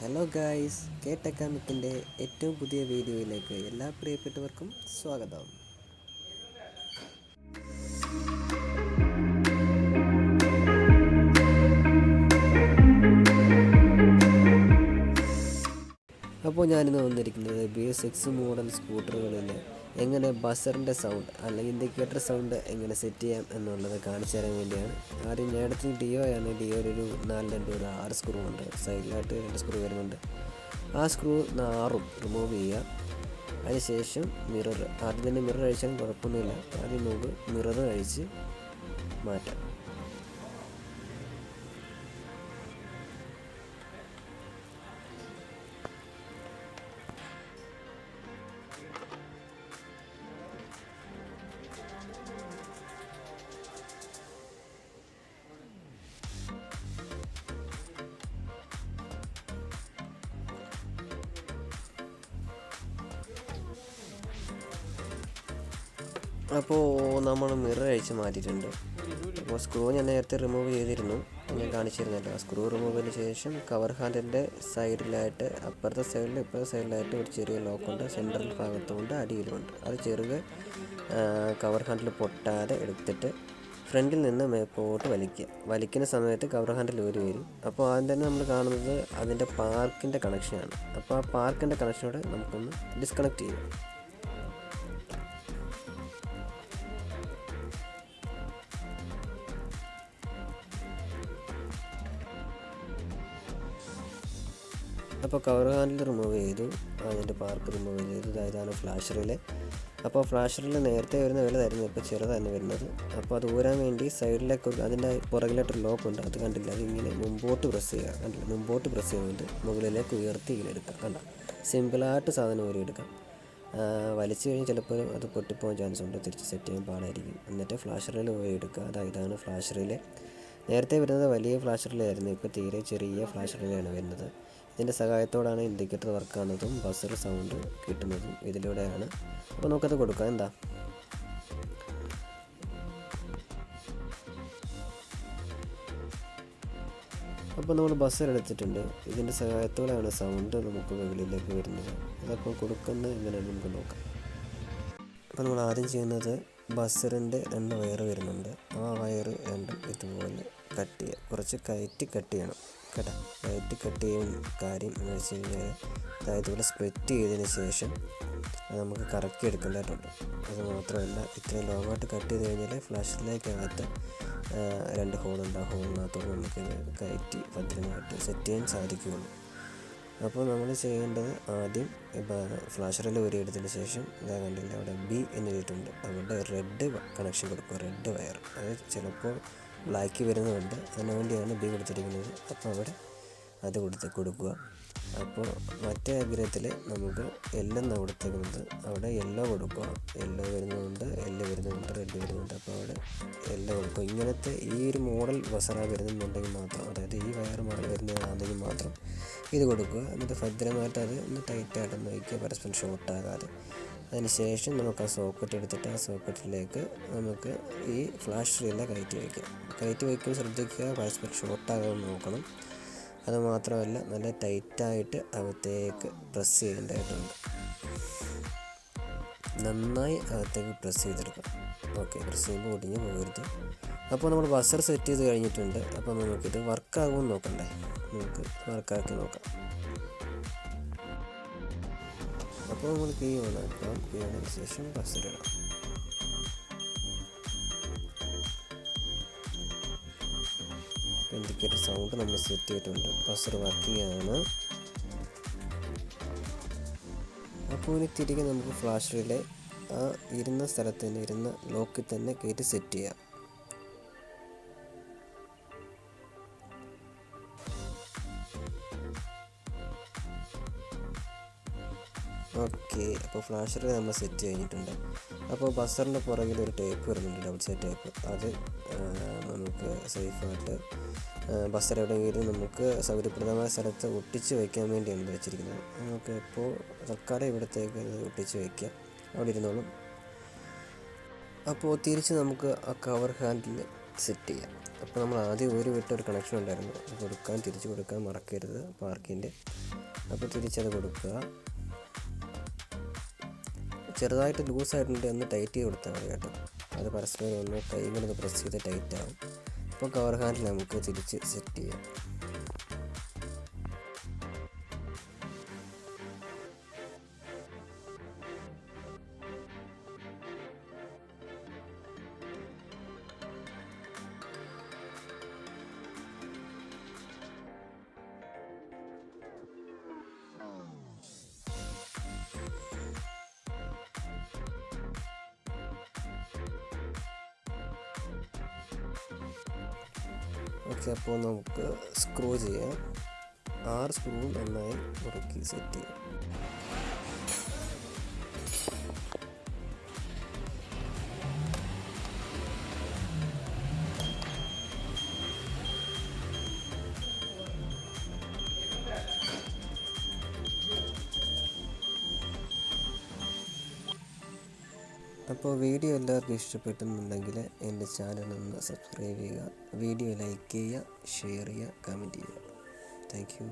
Hello guys, കേട്ടക്കാമിക്കിൻ്റെ ഏറ്റവും പുതിയ വീഡിയോയിലേക്ക് എല്ലാ പ്രിയപ്പെട്ടവർക്കും സ്വാഗതം. അപ്പോൾ ഞാനിന്ന് വന്നിരിക്കുന്നത് BS6 മോഡൽ സ്കൂട്ടറുകളിൽ എങ്ങനെ ബസറിൻ്റെ സൗണ്ട് അല്ലെങ്കിൽ ഇൻഡിക്കേറ്റർ സൗണ്ട് എങ്ങനെ സെറ്റ് ചെയ്യാം എന്നുള്ളത് കാണിച്ചു തരാൻ വേണ്ടിയാണ്. ആദ്യം ഞാൻ എടുത്തത് ഡിയോയാണ്. ഡിയോയിലൊരു 6 സ്ക്രൂ ഉണ്ട്, സൈഡിലായിട്ട് 2 സ്ക്രൂ വരുന്നുണ്ട്. ആ സ്ക്രൂ 6 റിമൂവ് ചെയ്യുക. അതിനുശേഷം മിറർ, ആദ്യം തന്നെ മിറർ അഴിച്ചാലും കുഴപ്പമൊന്നുമില്ല. ആദ്യം നമുക്ക് മിറർ അഴിച്ച് മാറ്റാം. അപ്പോൾ നമ്മൾ മിറർ അഴിച്ച് മാറ്റിയിട്ടുണ്ട്. അപ്പോൾ സ്ക്രൂ ഞാൻ നേരത്തെ റിമൂവ് ചെയ്തിരുന്നു, ഞാൻ കാണിച്ചിരുന്നല്ലോ. ആ സ്ക്രൂ റിമൂവ് ചെയ്തതിന് ശേഷം കവർ ഹാൻഡിൻ്റെ സൈഡിലായിട്ട്, അപ്പുറത്തെ സൈഡിൽ ഇപ്പുറത്തെ സൈഡിലായിട്ട് ഒരു ചെറിയ ലോക്കുണ്ട്. സെൻട്രൽ ഭാഗത്തുകൊണ്ട് അടിയിലുണ്ട്. അത് ചെറുത് കവർ ഹാൻഡിൽ പൊട്ടാതെ എടുത്തിട്ട് ഫ്രണ്ടിൽ നിന്ന് മേപ്പോട്ട് വലിക്കുന്ന സമയത്ത് കവർ ഹാൻഡിൽ വരും. അപ്പോൾ ആദ്യം തന്നെ നമ്മൾ കാണുന്നത് അതിൻ്റെ പാർക്കിൻ്റെ കണക്ഷനാണ്. അപ്പോൾ ആ പാർക്കിൻ്റെ കണക്ഷനോടെ നമുക്കൊന്ന് ഡിസ്കണക്ട് ചെയ്യാം. അപ്പോൾ കവർ ഹാൻഡിൽ റിമൂവ് ചെയ്തു, അതിൻ്റെ പാർക്ക് റിമൂവ് ചെയ്തു. ഇതാണ് ഫ്ലാഷ് റിലേ. അപ്പോൾ ഫ്ലാഷ് റിലേ നേരത്തെ വരുന്ന വലുതായിരുന്നു, ഇപ്പോൾ ചെറുതാണ് വരുന്നത്. അപ്പോൾ അത് ഊരാൻ വേണ്ടി സൈഡിലേക്ക് അതിൻ്റെ പുറകിലായിട്ടൊരു ലോക്കുണ്ട്, അത് കണ്ടില്ല. അതിങ്ങനെ മുമ്പോട്ട് പ്രസ് ചെയ്യുക, കണ്ടില്ല. മുമ്പോട്ട് പ്രസ് ചെയ്തുകൊണ്ട് മുകളിലേക്ക് ഉയർത്തി ഇങ്ങനെ എടുക്കാം. കണ്ട, സിമ്പിളായിട്ട് സാധനം ഊരി എടുക്കാം. വലിച്ചു കഴിഞ്ഞ് ചിലപ്പോൾ അത് പൊട്ടിപ്പോകാൻ ചാൻസ് ഉണ്ട്, തിരിച്ച് സെറ്റ് ചെയ്യാൻ പാടായിരിക്കും. എന്നിട്ട് ഫ്ലാഷ് റിലേ ഊരി എടുക്കുക. ഇതാണ് ഫ്ലാഷ് റിലേ. നേരത്തെ വരുന്നത് വലിയ ഫ്ലാഷ് റിലേ ആയിരുന്നു, ഇപ്പോൾ തീരെ ചെറിയ ഫ്ലാഷ് റിലേ ആണ് വരുന്നത്. ഇതിൻ്റെ സഹായത്തോടാണ് ഇൻഡിക്കേറ്റർ വർക്കാകുന്നതും ബസർ സൗണ്ട് കിട്ടുന്നതും ഇതിലൂടെയാണ്. അപ്പോൾ നമുക്കത് കൊടുക്കാം. എന്താ, അപ്പോൾ നമ്മൾ ബസർ എടുത്തിട്ടുണ്ട്. ഇതിൻ്റെ സഹായത്തോടെയാണ് സൗണ്ട് നമുക്ക് മുകളിലേക്ക് വരുന്നത്. അതപ്പോൾ കൊടുക്കുന്നത് എങ്ങനെയാണ് നമുക്ക് നോക്കാം. അപ്പോൾ നമ്മൾ ആദ്യം ചെയ്യുന്നത്, ബസറിൻ്റെ 2 വയർ വരുന്നുണ്ട്. ആ വയർ രണ്ടും ഇതുപോലെ കട്ട് ചെയ്യുക. കുറച്ച് കയറ്റി കട്ട് ചെയ്യണം കേട്ടോ. കയറ്റി കട്ട് ചെയ്യുന്ന കാര്യം എന്ന് വെച്ച് കഴിഞ്ഞാൽ, അതായത് ഇവിടെ സ്പ്ലിറ്റ് ചെയ്തതിന് ശേഷം അത് നമുക്ക് കറക്കി എടുക്കേണ്ടതായിട്ടുണ്ട്. അത് മാത്രമല്ല, ഇത്രയും ലോങ്ങായിട്ട് കട്ട് ചെയ്ത് കഴിഞ്ഞാൽ ഫ്ലാഷിലേക്കകത്ത് 2 ഹോളുണ്ട്. ആ ഹോളിനകത്തോട് നമുക്കിത് കയറ്റി ഭദ്രമായിട്ട് സെറ്റ് ചെയ്യാൻ സാധിക്കുകയുള്ളൂ. അപ്പോൾ നമ്മൾ ചെയ്യേണ്ടത്, ആദ്യം ഫ്ലാഷ് റിലേ ഊരി എടുത്തതിന് ശേഷം ഇതാ കണ്ടില്ല, അവിടെ B എന്നെഴുതിയിട്ടുണ്ട്. അവിടെ റെഡ് കണക്ഷൻ കൊടുക്കുക, റെഡ് വയർ. അത് ചിലപ്പോൾ ബ്ലാക്ക് വരുന്നതുകൊണ്ട്, അതിനുവേണ്ടിയാണ് B കൊടുത്തിരിക്കുന്നത്. അപ്പോൾ അവിടെ അത് കൊടുക്കുക. അപ്പോൾ മറ്റേ ആഗ്രഹത്തിൽ നമുക്ക് എല്ലെന്നാണ് കൊടുത്തേക്കുന്നത്, അവിടെ യെല്ലോ കൊടുക്കുക. യെല്ലോ വരുന്നതുകൊണ്ട്, റെഡ് വരുന്നുണ്ട്. അപ്പോൾ അവിടെ യെല്ലോ കൊടുക്കുക. ഇങ്ങനത്തെ ഈ ഒരു മോഡൽ ബസറ വരുന്നുണ്ടെങ്കിൽ മാത്രം, അതായത് ഈ വയർ മോഡൽ വരുന്നതാണെങ്കിൽ മാത്രം ഇത് കൊടുക്കുക. എന്നിട്ട് ഭദ്രമായിട്ട് അത് ഒന്ന് ടൈറ്റായിട്ടൊന്ന് വയ്ക്കുക, പരസ്പരം ഷോർട്ടാകാതെ. അതിന് ശേഷം നമുക്ക് ആ സോക്കറ്റ് എടുത്തിട്ട് ആ സോക്കറ്റിലേക്ക് നമുക്ക് ഈ ഫ്ലാഷ് റിലേ കയറ്റി വയ്ക്കുമ്പോൾ ശ്രദ്ധിക്കുക, പരസ്പരം ഷോർട്ടാകാൻ നോക്കണം. അത് മാത്രമല്ല, നല്ല ടൈറ്റായിട്ട് അകത്തേക്ക് പ്രസ് ചെയ്യേണ്ടതായിട്ടുണ്ട്. നന്നായി അകത്തേക്ക് പ്രസ് ചെയ്തെടുക്കാം. ഓക്കെ, പ്രസ് ചെയ്യുമ്പോൾ ഒടിഞ്ഞ് പോകരുത്. അപ്പോൾ നമ്മൾ ബസർ സെറ്റ് ചെയ്ത് കഴിഞ്ഞിട്ടുണ്ട്. അപ്പോൾ നമുക്കിത് വർക്കാകുമെന്ന് നോക്കണ്ടേ, നമുക്ക് വർക്കാക്കി നോക്കാം. അപ്പോൾ നമ്മൾ കീ ഓണാക്കാം. കീ ഓണാക്കിയ ശേഷം ബസർ ഇടാം. ഇൻഡിക്കേറ്റർ സൗണ്ട് നമ്മൾ സെറ്റ് ചെയ്തിട്ടുണ്ട്. ബസർ വർക്കിംഗ് ആണ്. അപ്പോൾ ഇനി തിരികെ നമുക്ക് ഫ്ലാഷ് റിലേ ആ ഇരുന്ന സ്ഥലത്ത് തന്നെ, ഇരുന്ന ലോക്കിൽ തന്നെ കയറ്റി സെറ്റ് ചെയ്യാം. ഓക്കെ, അപ്പോൾ ഫ്ലാഷ് റിലേ നമ്മൾ സെറ്റ് കഴിഞ്ഞിട്ടുണ്ട്. അപ്പോൾ ബസറിൻ്റെ പുറകിൽ ഒരു ടേപ്പ് വരുന്നുണ്ട്, ഡബിൾ സൈഡ് ടേപ്പ്. അത് നമുക്ക് സേഫായിട്ട് ബസർ എവിടെയെങ്കിലും നമുക്ക് സൗകര്യപ്രദമായ സ്ഥലത്ത് ഒട്ടിച്ച് വയ്ക്കാൻ വേണ്ടിയാണ് വെച്ചിരിക്കുന്നത്. നമുക്ക് ഇപ്പോൾ തൽക്കാലം ഇവിടത്തേക്ക് ഒട്ടിച്ച് വയ്ക്കാം, അവിടെ ഇരുന്നോളും. അപ്പോൾ തിരിച്ച് നമുക്ക് ആ കവർ ഹാൻഡിൽ സെറ്റ് ചെയ്യാം. അപ്പോൾ നമ്മൾ ആദ്യം വിട്ടൊരു കണക്ഷൻ ഉണ്ടായിരുന്നു, അത് കൊടുക്കാൻ തിരിച്ച് കൊടുക്കാൻ മറക്കരുത് പാർക്കിൻ്റെ. അപ്പോൾ തിരിച്ചത് കൊടുക്കുക. ചെറുതായിട്ട് ലൂസായിട്ടുണ്ട്, ഒന്ന് ടൈറ്റ് ചെയ്ത് കൊടുത്താൽ മതി കേട്ടോ. അത് പരസ്പരം ഒന്ന് കൈ കൊണ്ട് പ്രസ് ചെയ്ത് ടൈറ്റ് ആവും. അപ്പോൾ കവർ ഹാൻഡിൽ നമുക്ക് തിരിച്ച് സെറ്റ് ചെയ്യാം. ഓക്കെ, അപ്പോൾ നമുക്ക് സ്ക്രൂ ചെയ്യാം. 6 സ്ക്രൂ നന്നായി മുറുക്കി സെറ്റ് ചെയ്യാം. അപ്പോൾ വീഡിയോ എല്ലാവർക്കും ഇഷ്ടപ്പെട്ടെന്നുണ്ടെങ്കിൽ എൻ്റെ ചാനലൊന്ന് സബ്സ്ക്രൈബ് ചെയ്യുക, വീഡിയോ ലൈക്ക് ചെയ്യുക, ഷെയർ ചെയ്യുക, കമൻറ്റ് ചെയ്യുക. Thank you.